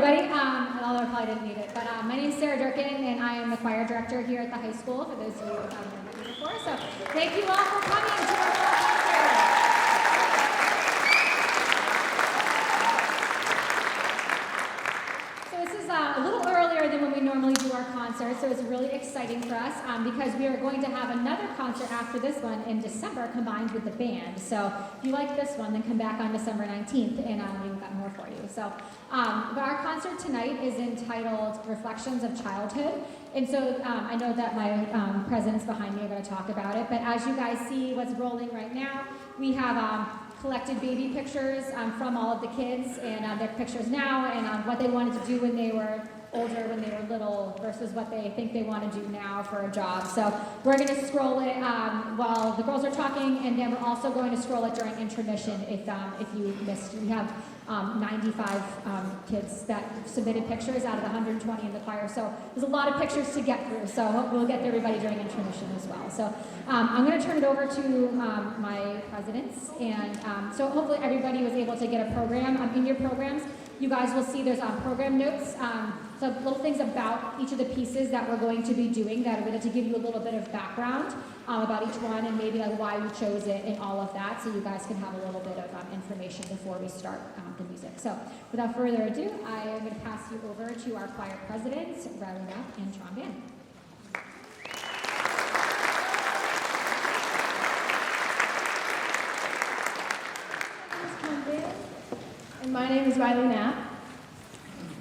everybody. Although I probably didn't need it, but my name is Sarah Durkin, and I am the choir director here at the high school, for those of you who haven't met me before. So thank you all for coming to our concert. So this is a little earlier than when we normally do our concert, so it's really exciting for us because we are going to have another concert after this one in December combined with the band. So if you like this one, then come back on December 19th, and we've got more for you. So, but our concert tonight is entitled Reflections of Childhood. And so I know that my presidents behind me are going to talk about it, but as you guys see what's rolling right now, we have collected baby pictures from all of the kids and their pictures now and what they wanted to do when they were older, when they were little, versus what they think they want to do now for a job. So we're going to scroll it while the girls are talking, and then we're also going to scroll it during intermission if you missed. We have 95 kids that submitted pictures out of the 120 in the choir, so there's a lot of pictures to get through, so we'll get to everybody during intermission as well. So I'm going to turn it over to my presidents, and so hopefully everybody was able to get a program. In your programs, you guys will see there's program notes, so little things about each of the pieces that we're going to be doing that are going to give you a little bit of background about each one and maybe like why you chose it and all of that, so you guys can have a little bit of information before we start the music. So without further ado, I am going to pass you over to our choir presidents, Riley Knapp and Sean Van. And my name is Riley Knapp.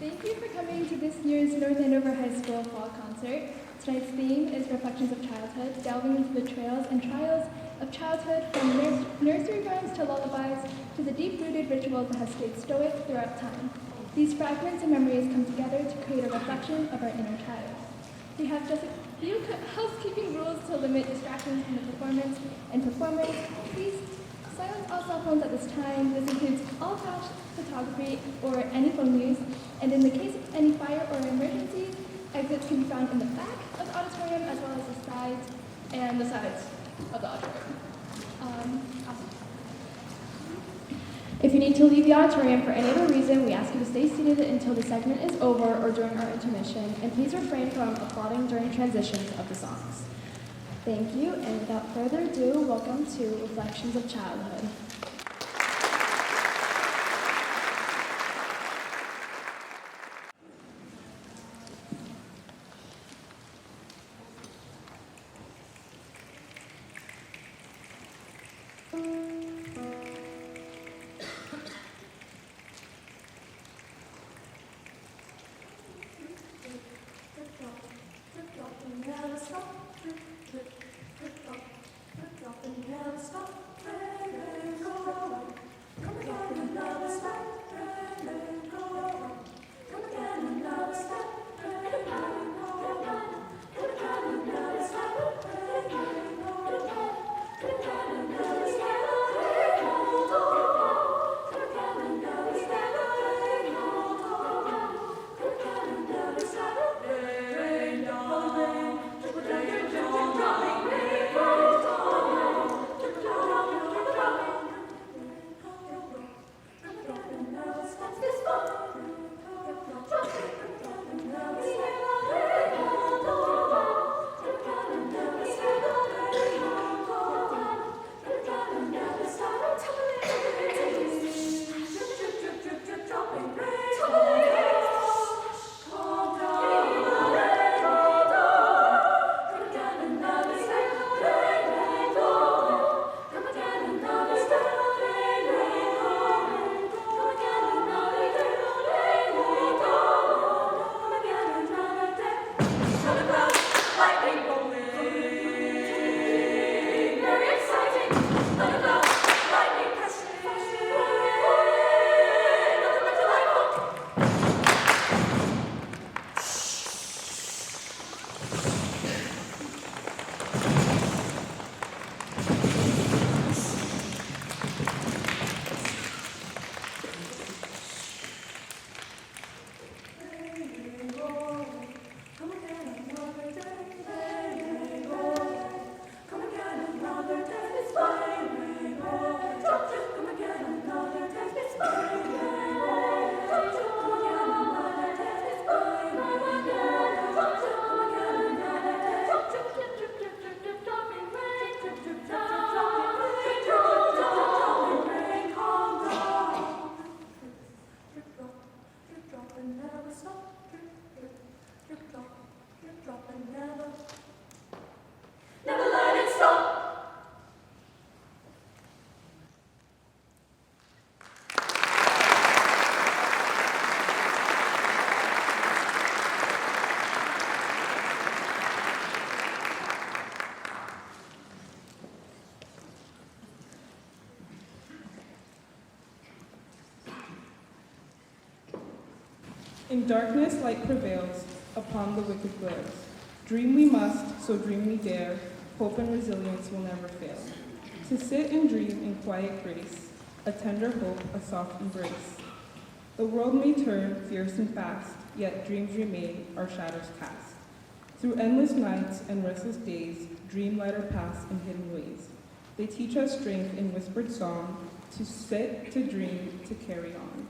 Thank you for coming to this year's North Andover High School Fall Concert. Tonight's theme is Reflections of Childhood, delving into the trails and trials of childhood from nursery rhymes to lullabies to the deep-rooted rituals that have stayed stoic throughout time. These fragments and memories come together to create a reflection of our inner child. We have just a few housekeeping rules to limit distractions from the performance and performers. Please silence all cell phones at this time. This includes all flash photography or any phone use. And in the case of any fire or emergencies, exits can be found in the back of the auditorium as well as the sides of the auditorium. If you need to leave the auditorium for any other reason, we ask you to stay seated until the segment is over or during our intermission, and please refrain from applauding during transitions of the songs. Thank you, and without further ado, welcome to Reflections of Childhood. Never stop, In darkness, light prevails, upon the wicked glows. Dream we must, so dream we dare, hope and resilience will never fail. To sit and dream in quiet grace, a tender hope, a soft embrace. The world may turn fierce and fast, yet dreams remain, our shadows cast. Through endless nights and restless days, dream light our paths in hidden ways. They teach us strength in whispered song, to sit, to dream, to carry on.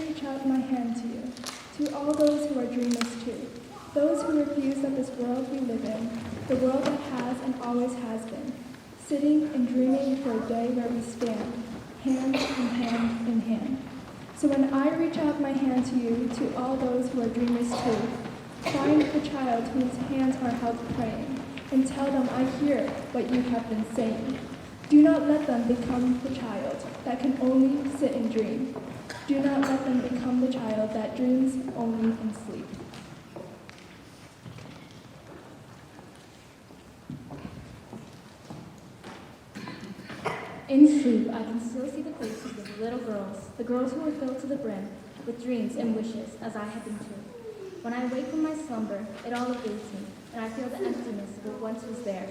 reach out my hand to you, to all those who are dreamers too, those who refuse that this world we live in, the world that has and always has been, sitting and dreaming for a day where we stand, hand in hand in hand. So when I reach out my hand to you, to all those who are dreamers too, find the child whose hands are held praying, and tell them I hear what you have been saying. Do not let them become the child that can only sit and dream. Do not let them become the child that dreams only in sleep. In sleep, I can still see the faces of the little girls, the girls who were filled to the brim with dreams and wishes, as I have been too. When I wake from my slumber, it all evades me, and I feel the emptiness of what once was there.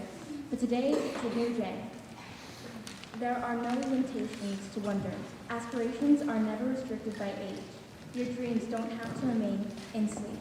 But today is a new day. There are no limitations to wonder. Aspirations are never restricted by age. Your dreams don't have to remain in sleep.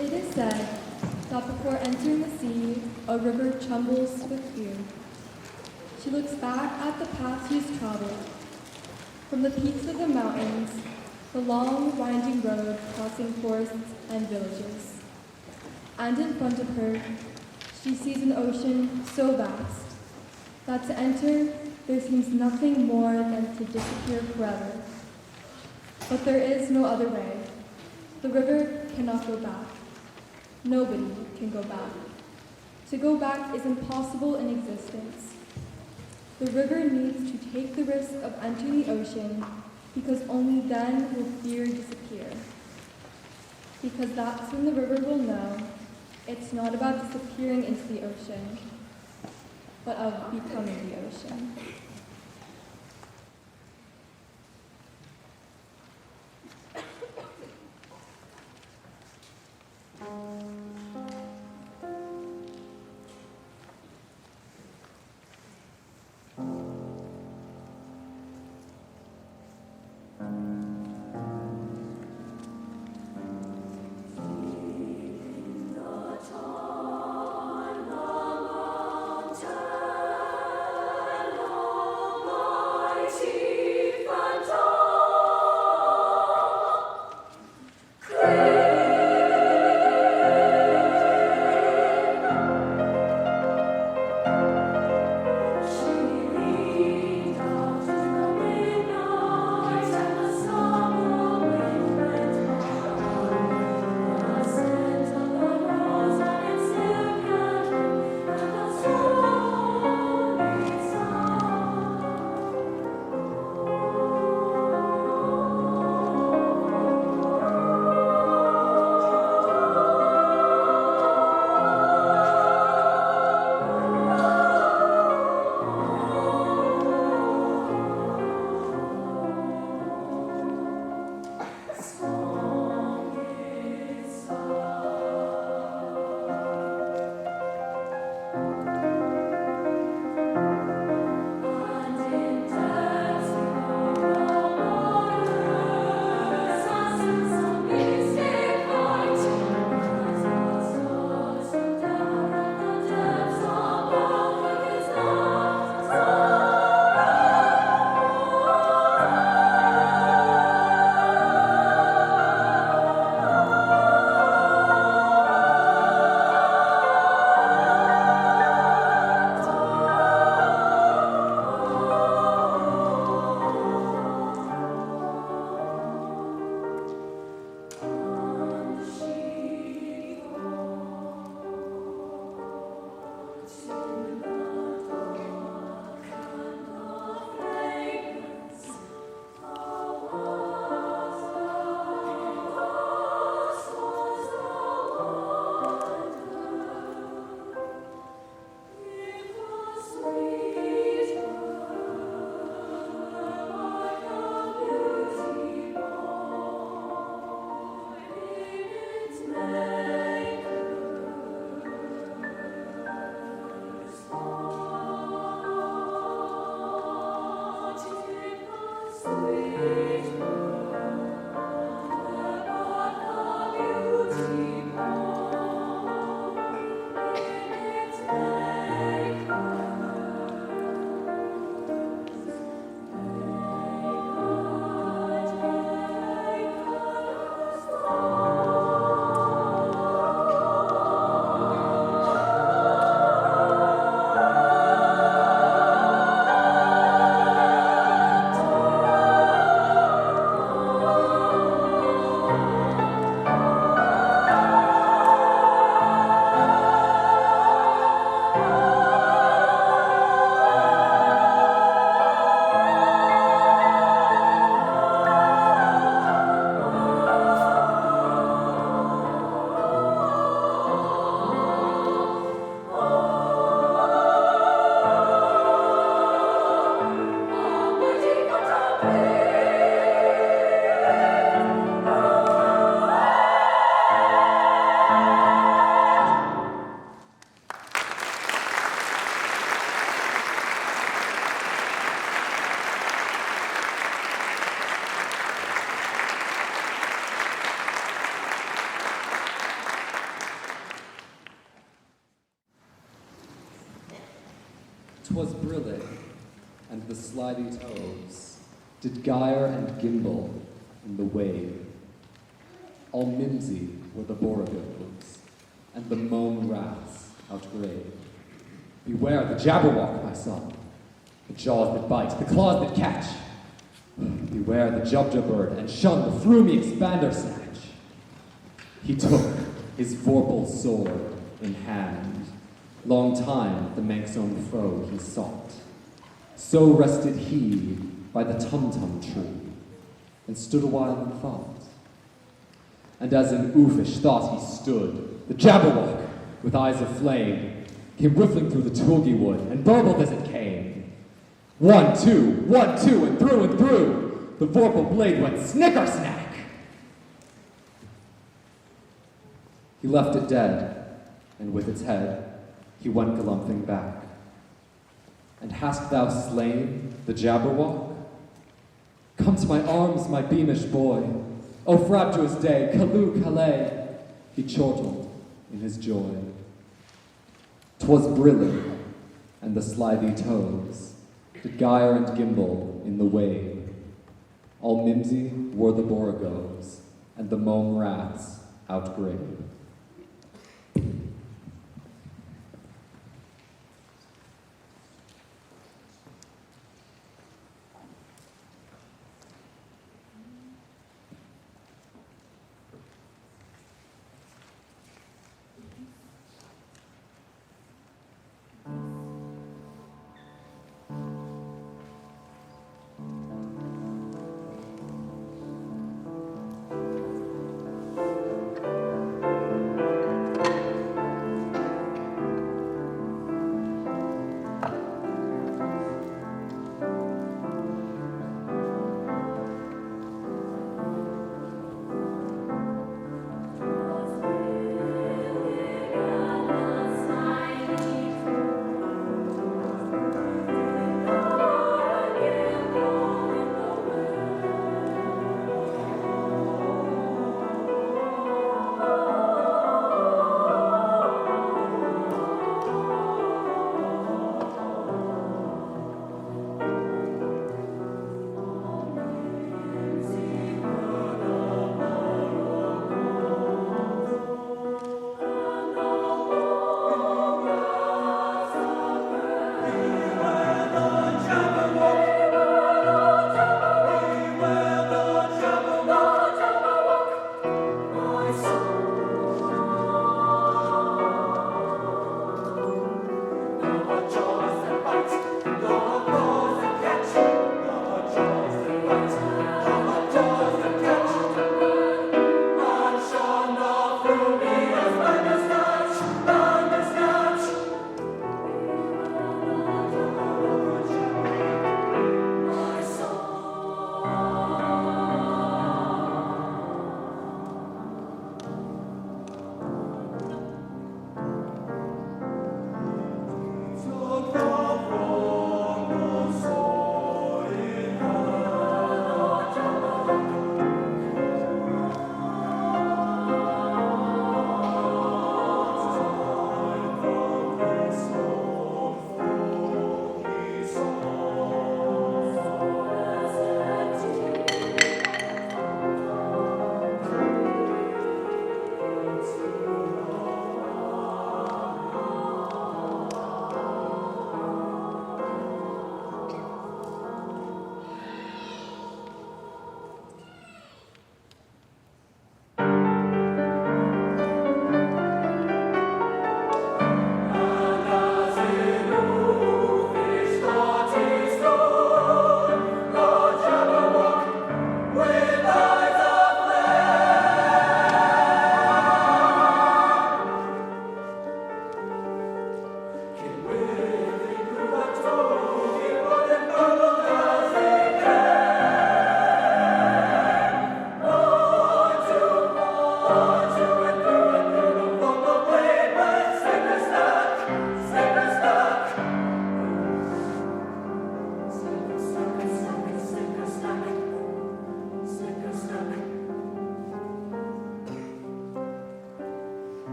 It is said that before entering the sea, a river trembles with fear. She looks back at the path she's traveled, from the peaks of the mountains, the long, winding road crossing forests and villages. And in front of her, she sees an ocean so vast that to enter, there seems nothing more than to disappear forever. But there is no other way. The river cannot go back. Nobody can go back. To go back is impossible in existence. The river needs to take the risk of entering the ocean because only then will fear disappear. Because that's when the river will know it's not about disappearing into the ocean, but of becoming the ocean. Long 'Twas brillig, and the slithy toves did gyre and gimble in the wave. All mimsy were the borogoves, and the moan rats outgrave. Beware the jabberwock, my son, the jaws that bite, the claws that catch. Beware the jubjubird, and shun the frumy expander snatch. He took his vorpal sword in hand. Long time the manxome foe he sought. So rested he by the tum-tum tree, and stood a while in thought. And as in oofish thought he stood, the jabberwock, with eyes of flame, came riffling through the tulgey wood, and burbled as it came. 1, 2, 1, 2, and through, the vorpal blade went snicker-snack. He left it dead, and with its head, he went galumphing back. And hast thou slain the jabberwock? Come to my arms, my beamish boy. O frabjous day, Callooh, Calais, he chortled in his joy. 'Twas brillig, and the slithy toves did gyre and gimble in the wave. All mimsy were the borogoves, and the mome rats outgrave.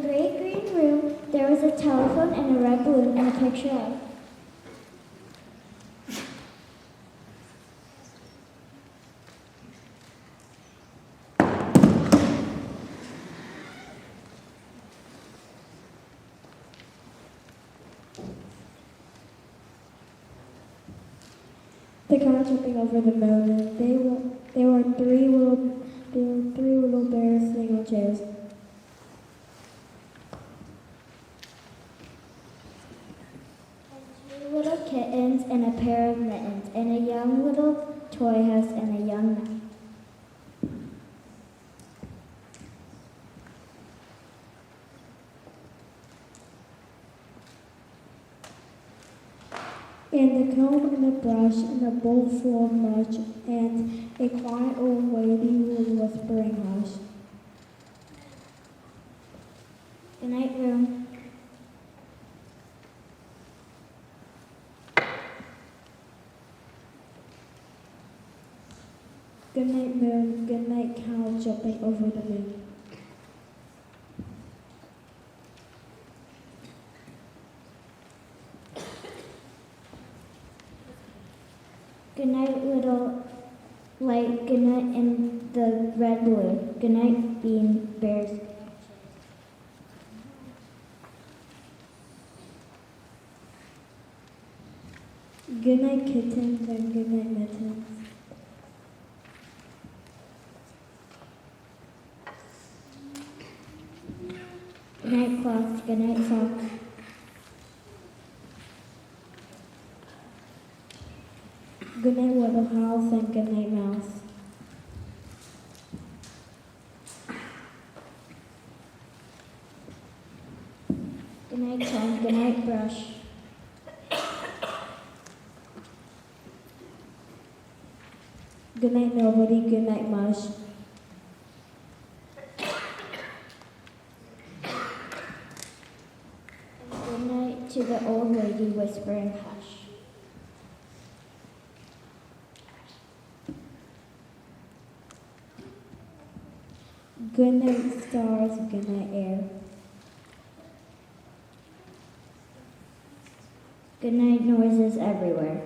great green room, there was a telephone and a red balloon and a picture of. The car jumping over the moon, and there were three little bears sitting on chairs. Two little kittens and a pair of mittens, and a young little toy house and a young man. And the comb and the brush and a bowl full of mush, and a quiet old lady was whispering hush. Good night, room. Good night, moon. Good night, cow jumping over the moon. Good night, little light. Good night, and the red balloon. Good night, bean bears. Good night, kittens, and good night, mittens. Good night, clocks. Good night, socks. Good night, little house, and good night, mouse. Good night, comb. Good night, brush. Good night, nobody. Good night, mush. Good night to the old lady whispering hush. Good night, stars. Good night, air. Good night, noises everywhere.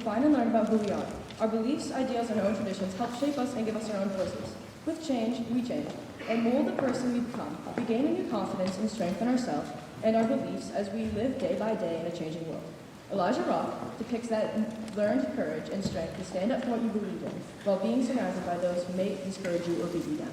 find and learn about who we are. Our beliefs, ideals, and our own traditions help shape us and give us our own voices. With change, we change, and mold the person we become. We gain a new confidence and strength in ourselves and our beliefs as we live day by day in a changing world. Elijah Rock depicts that learned courage and strength to stand up for what you believe in, while being surrounded by those who may discourage you or beat you down.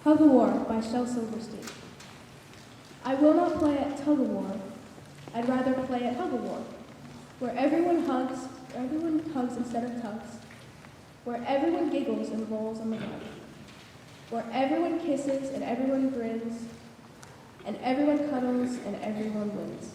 Tug-of-War by Shel Silverstein. I will not play at tug-of-war. I'd rather play at tug-of-war, where everyone hugs instead of tugs, where everyone giggles and rolls on the mud, where everyone kisses and everyone grins, and everyone cuddles and everyone wins.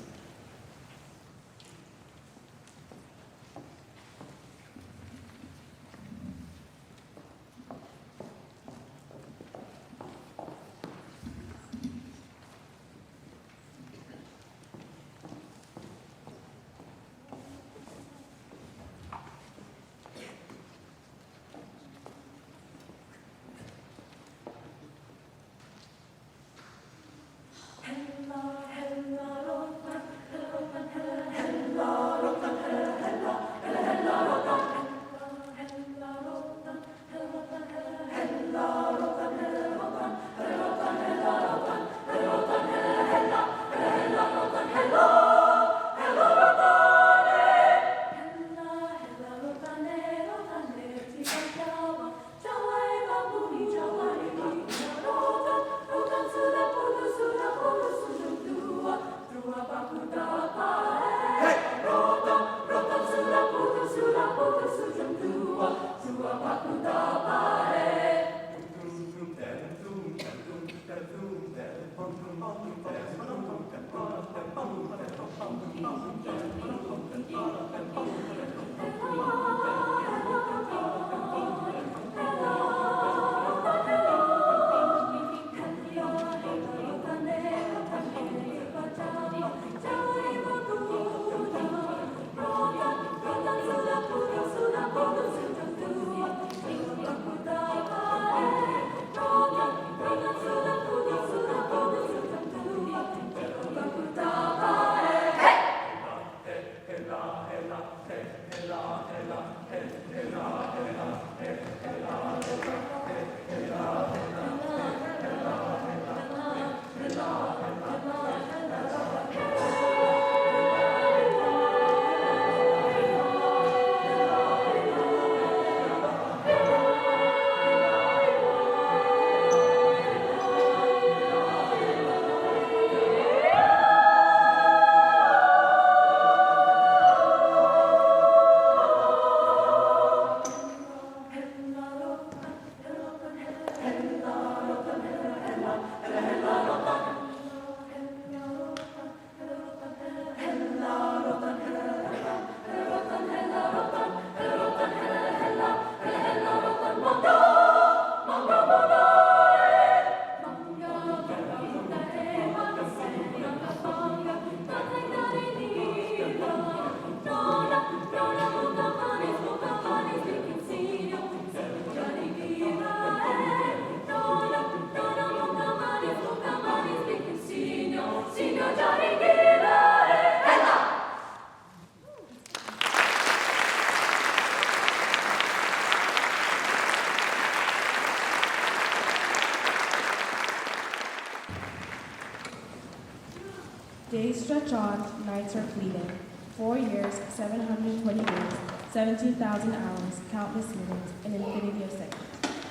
Days stretch on, nights are fleeting. 4 years, 720 days, 17,000 hours, countless minutes, an infinity of seconds.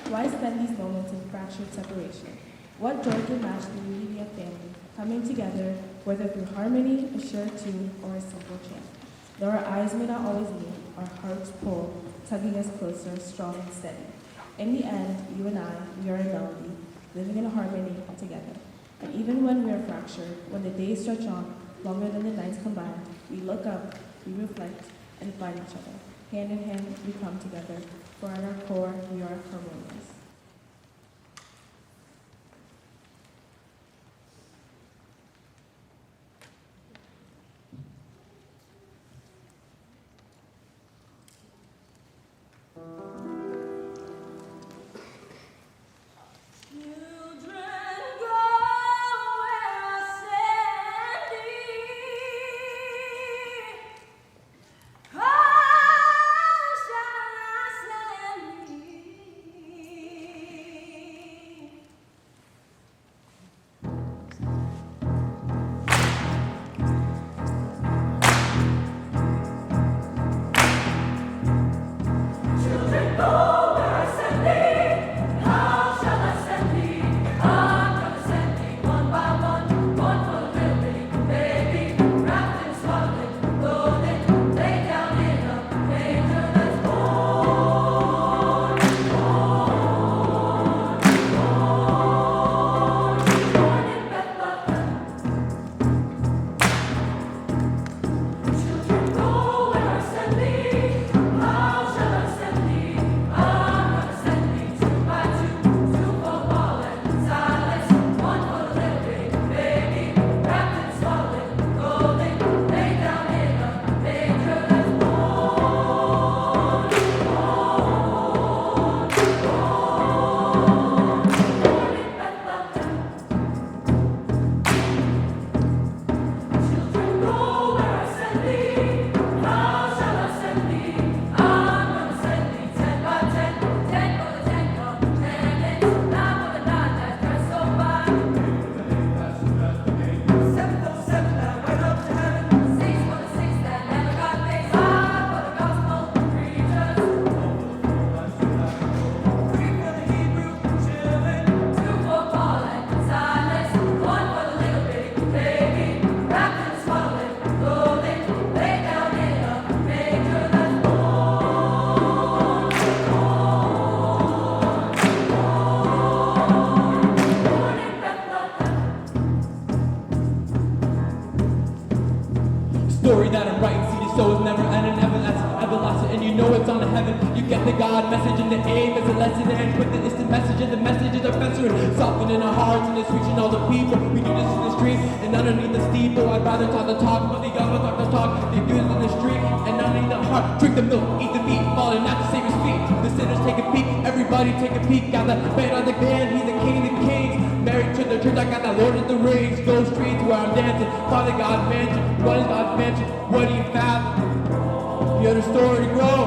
Why spend these moments in fractured separation? What joy can match the unity of family, coming together, whether through harmony, a shared tune, or a simple chant? Though our eyes may not always meet, our hearts pull, tugging us closer, strong and steady. In the end, you and I, we are a melody, living in harmony together. And even when we are fractured, when the days stretch on, longer than the nights combined, we look up, we reflect, and find each other. Hand in hand, we come together, for at our core, we are harmonious. Story that I'm writing, see the show is never ending, everlasting, and you know it's on to heaven. You get the God message and the aim is a lesson, and with the instant message and the messages are festering, softening our hearts and it's reaching all the people. We do this in the street and underneath the steeple. I'd rather talk the talk, but the young talk the talk. They do it in the street and underneath the heart. Drink the milk, eat the meat, falling at the Savior's feet. The sinners take a peek, everybody take a peek. Got that man on the band, he's the king of the kings. Married to the church, I got that Lord of the Rings. Go streets where I'm dancing, Father God mansion. What is God's mansion? What do you fathom? You heard a story to grow.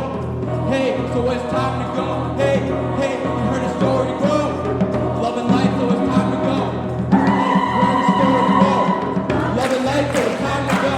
Hey, so it's time to go. Hey, hey, you heard a story to grow. Love and life, so it's time to go. You heard a story to grow. Love and life, so it's time to go.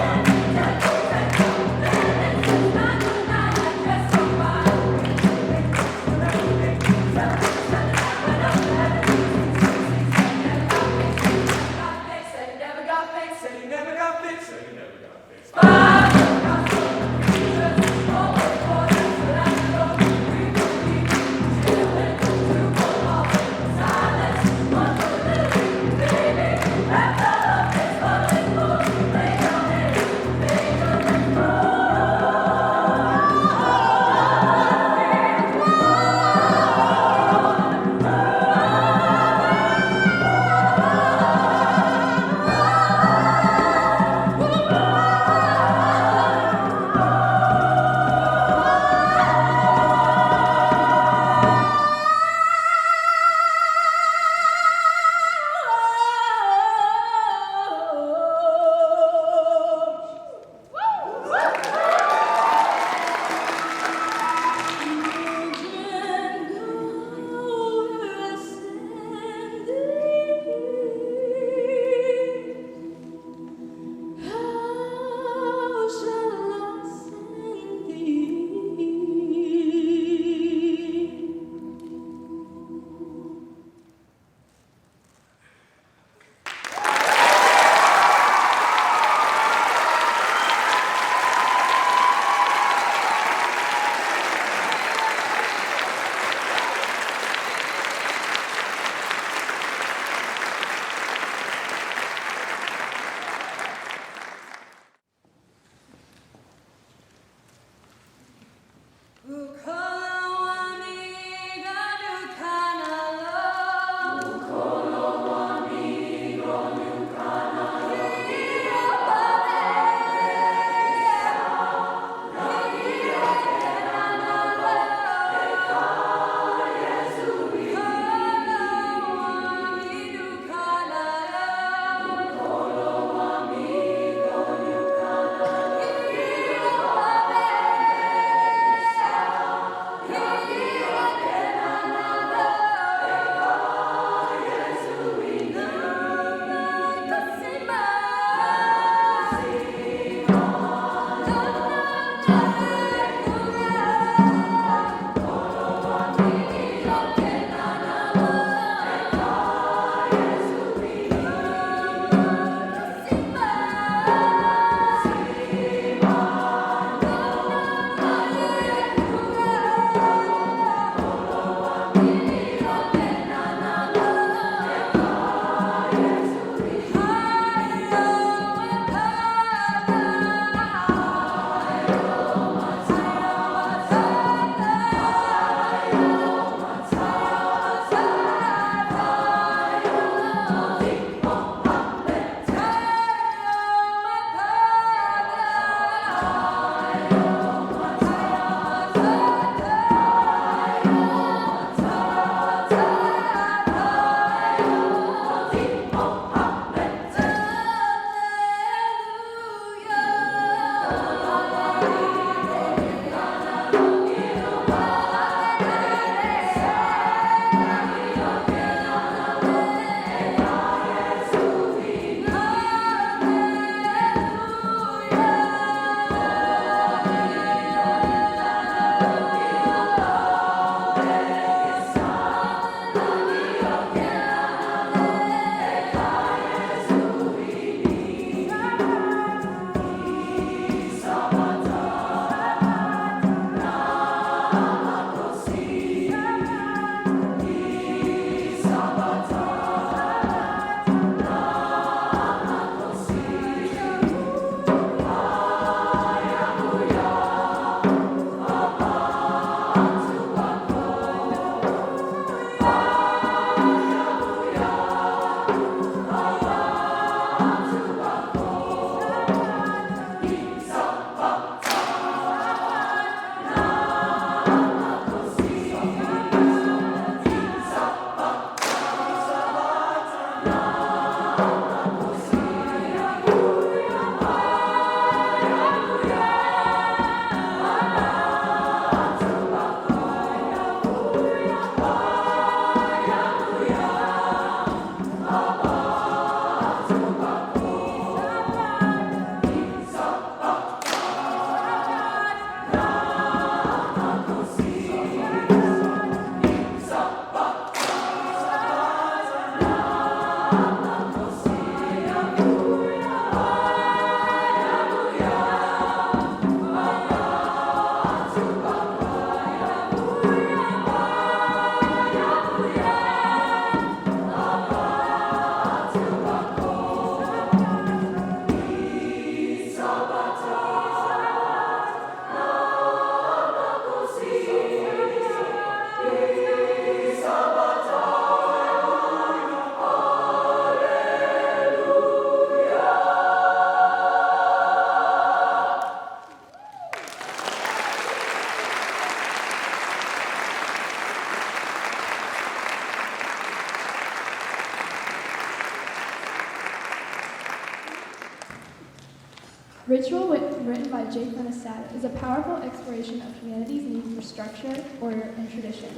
Ritual, written by Jake Renasad, is a powerful exploration of humanity's need for structure, order, and tradition.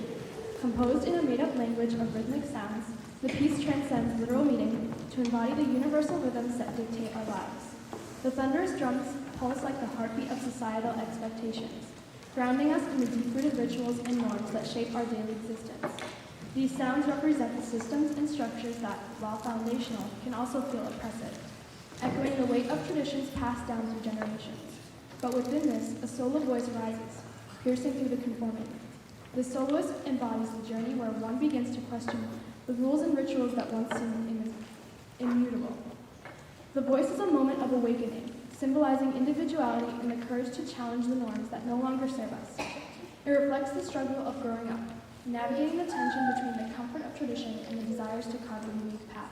Composed in a made-up language of rhythmic sounds, the piece transcends literal meaning to embody the universal rhythms that dictate our lives. The thunderous drums pulse like the heartbeat of societal expectations, grounding us in the deep-rooted rituals and norms that shape our daily existence. These sounds represent the systems and structures that, while foundational, can also feel oppressive, echoing the weight of traditions passed down through generations. But within this, a solo voice rises, piercing through the conformity. The soloist embodies the journey where one begins to question the rules and rituals that once seemed immutable. The voice is a moment of awakening, symbolizing individuality and the courage to challenge the norms that no longer serve us. It reflects the struggle of growing up, navigating the tension between the comfort of tradition and the desires to carve a unique path.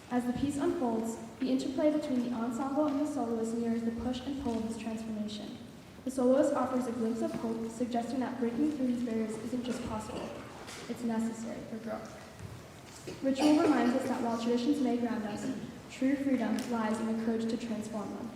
As the piece unfolds, the interplay between the ensemble and the soloist mirrors the push and pull of this transformation. The soloist offers a glimpse of hope, suggesting that breaking through these barriers isn't just possible, it's necessary for growth. Ritual reminds us that while traditions may ground us, true freedom lies in the courage to transform them.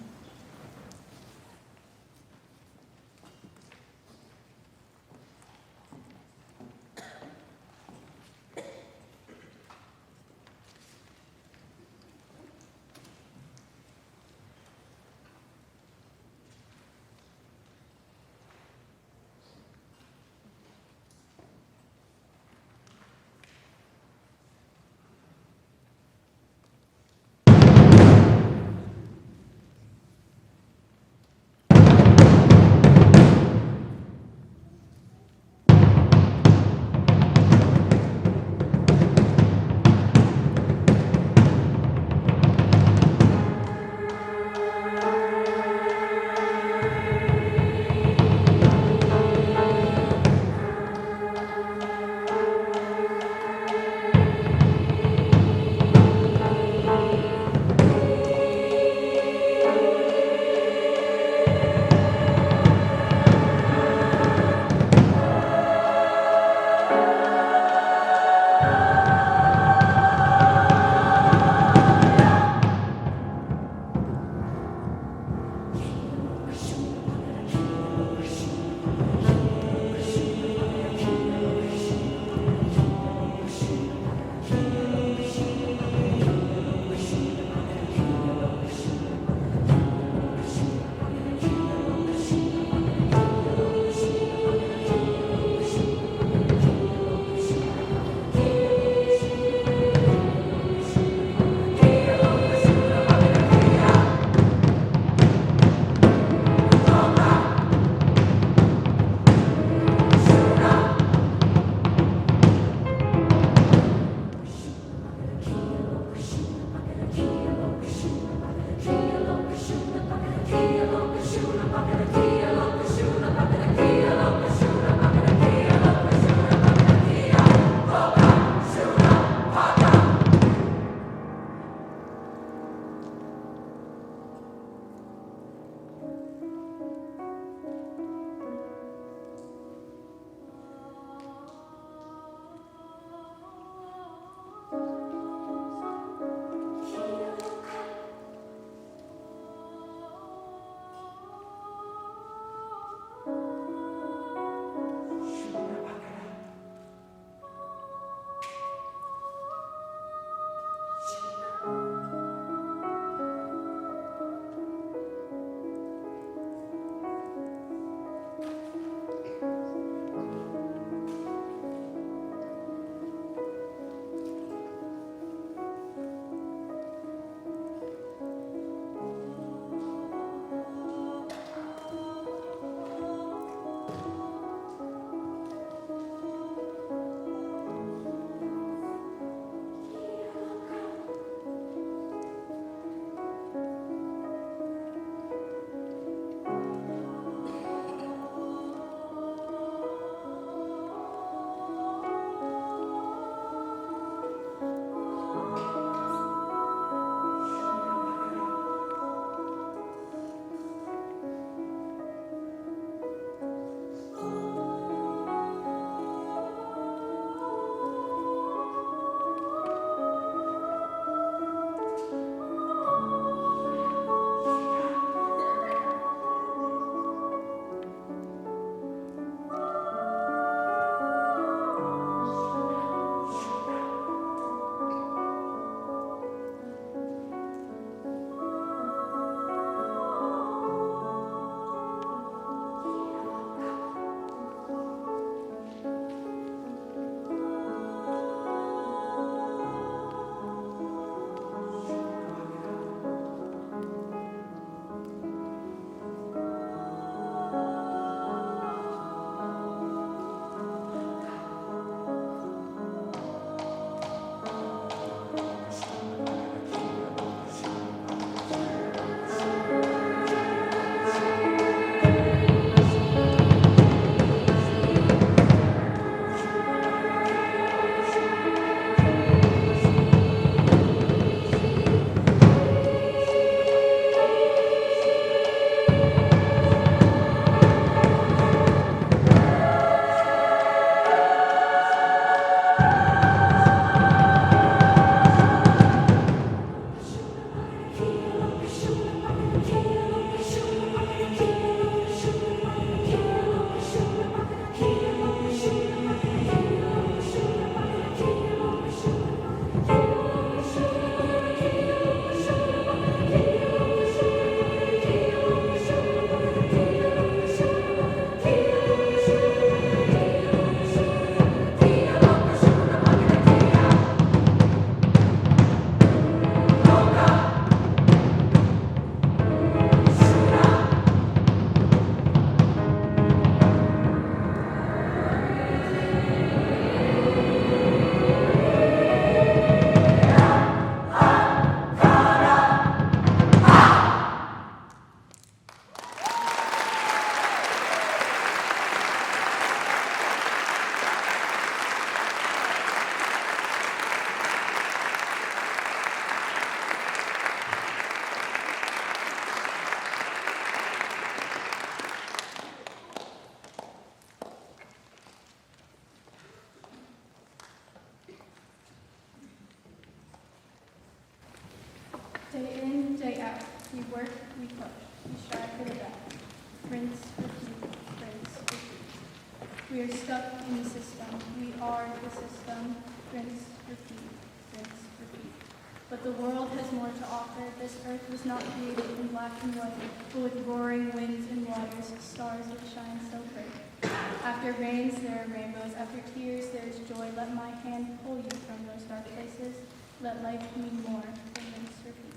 work, we push. We strive for the best. Rinse, repeat, rinse, repeat. We are stuck in the system. We are the system. Rinse, repeat, rinse, repeat. But the world has more to offer. This earth was not created in black and white, but with roaring winds and waters, stars that shine so bright. After rains, there are rainbows. After tears, there is joy. Let my hand pull you from those dark places. Let life mean more than rinse, repeat.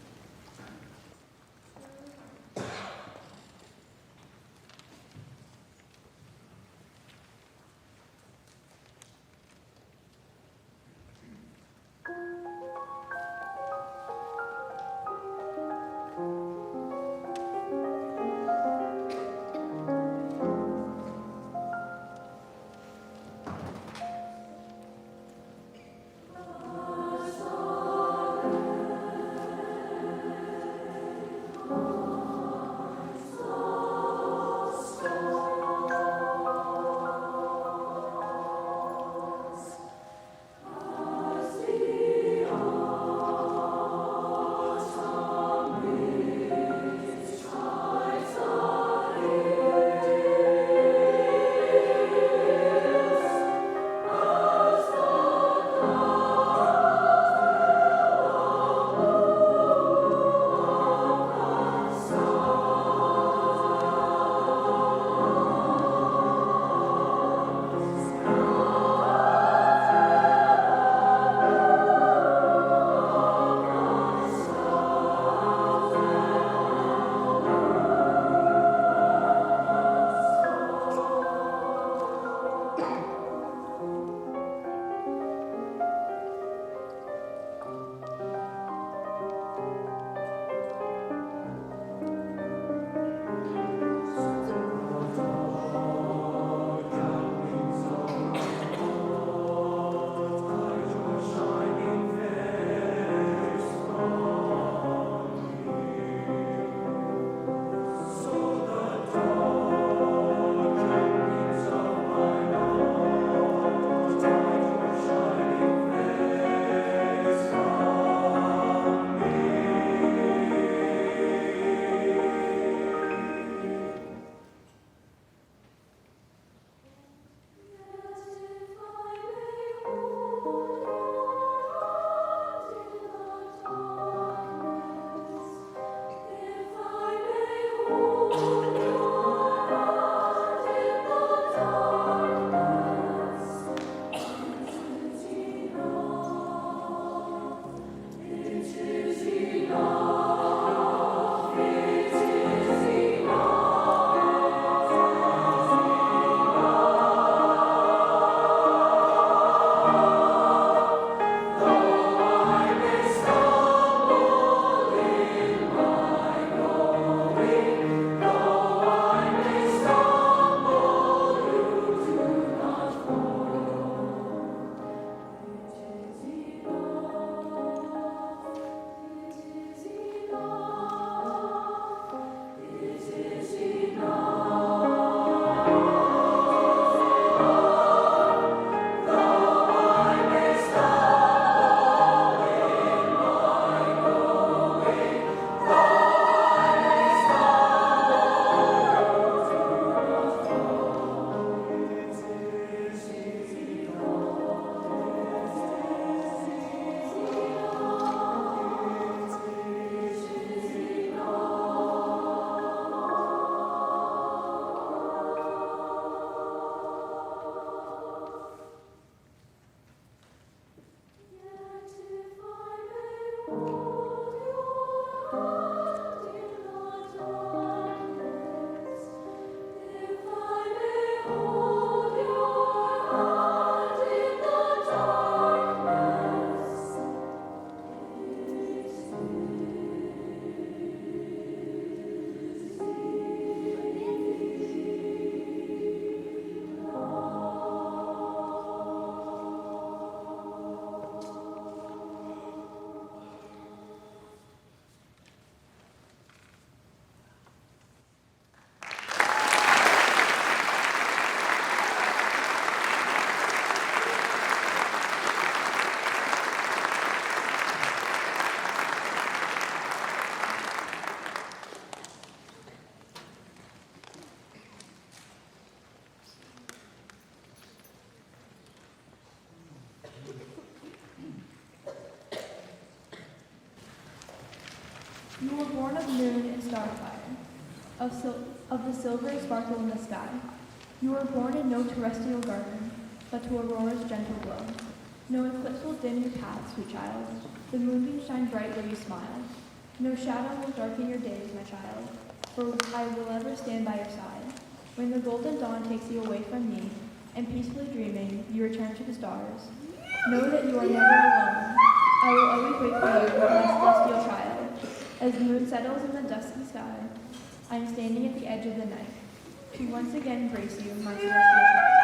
You were born of moon and starfire, of the silvery sparkle in the sky. You were born in no terrestrial garden, but to Aurora's gentle glow. No eclipse will dim your path, sweet child. The moonbeams shine bright where you smile. No shadow will darken your days, my child, for I will ever stand by your side. When the golden dawn takes you away from me, and peacefully dreaming, you return to the stars. Know that you are never alone. I will always wait for you, my celestial child. As the moon settles in the dusky sky, I am standing at the edge of the night to once again grace you, my celestial child.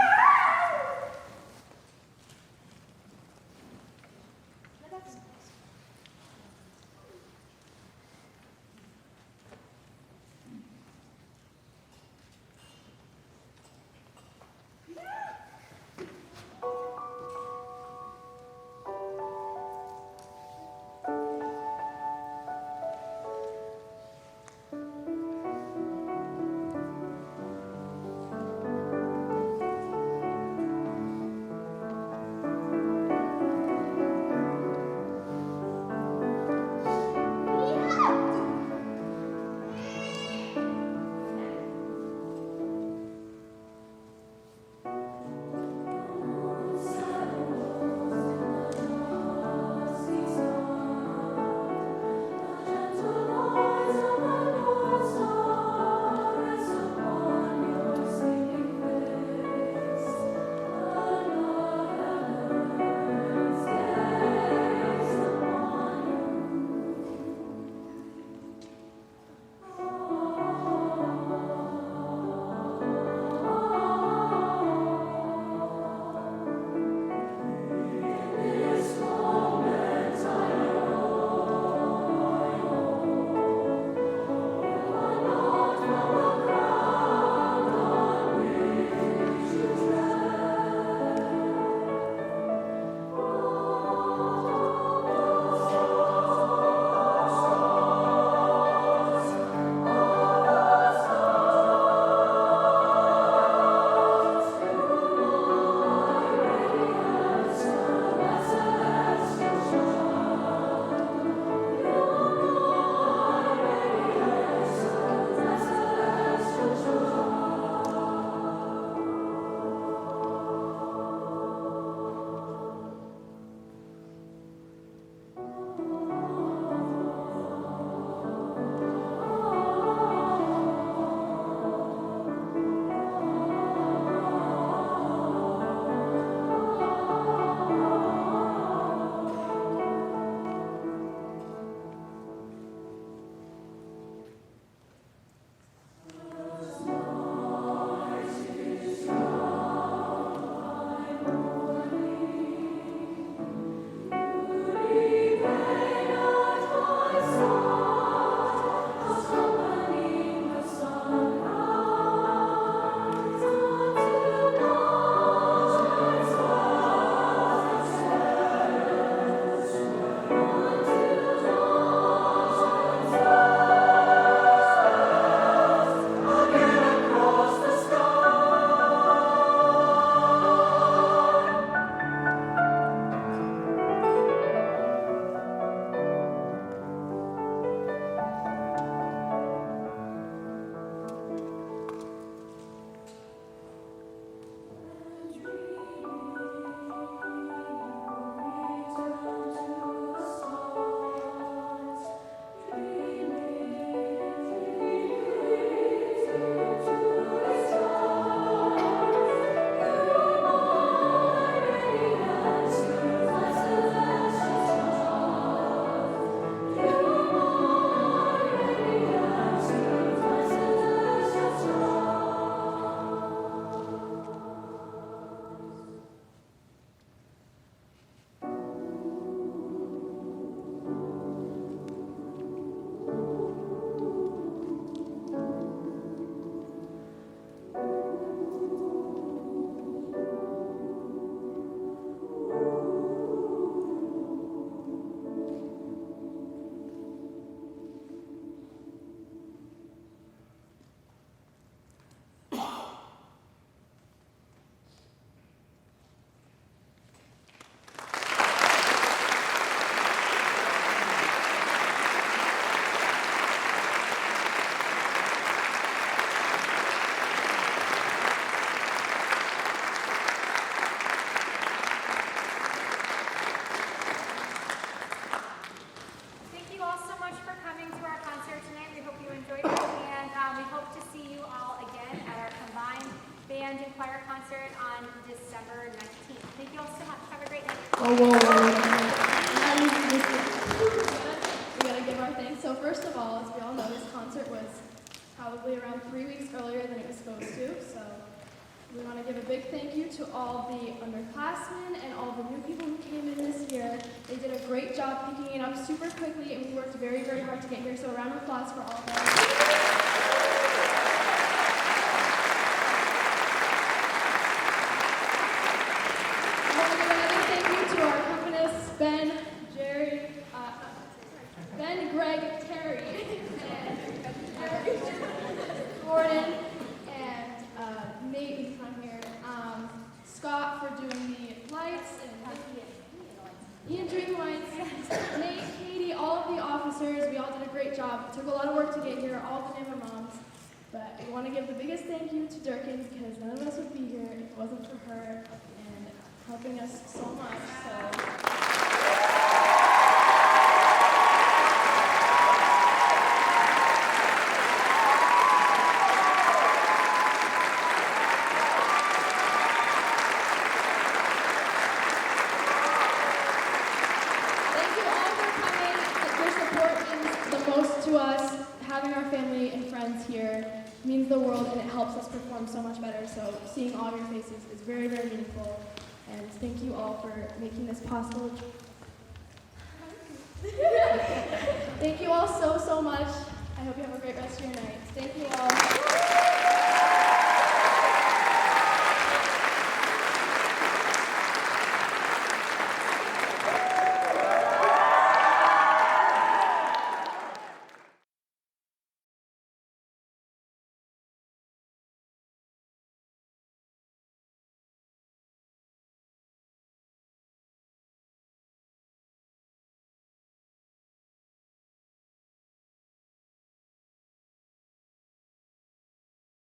We gotta give our thanks. So first of all, as we all know, this concert was probably around 3 weeks earlier than it was supposed to. So we want to give a big thank you to all the underclassmen and all the new people who came in this year. They did a great job picking it up super quickly, and we worked very, very hard to get here. So a round of applause for all of them. I want to give another thank you to our accompanist, Ben, Greg, Terry, and Gordon, and Nate in front here, Scott for doing the lights, and Ian doing the lights, Nate, Katie, all of the officers. We all did a great job. It took a lot of work to get here, all the name of moms. But we want to give the biggest thank you to Durkin because none of us would be here if it wasn't for her and helping us so much. So. To us, having our family and friends here means the world, and it helps us perform so much better. So seeing all of your faces is very, very meaningful. And thank you all for making this possible. Thank you all so, so much. I hope you have a great rest of your night. Thank you all.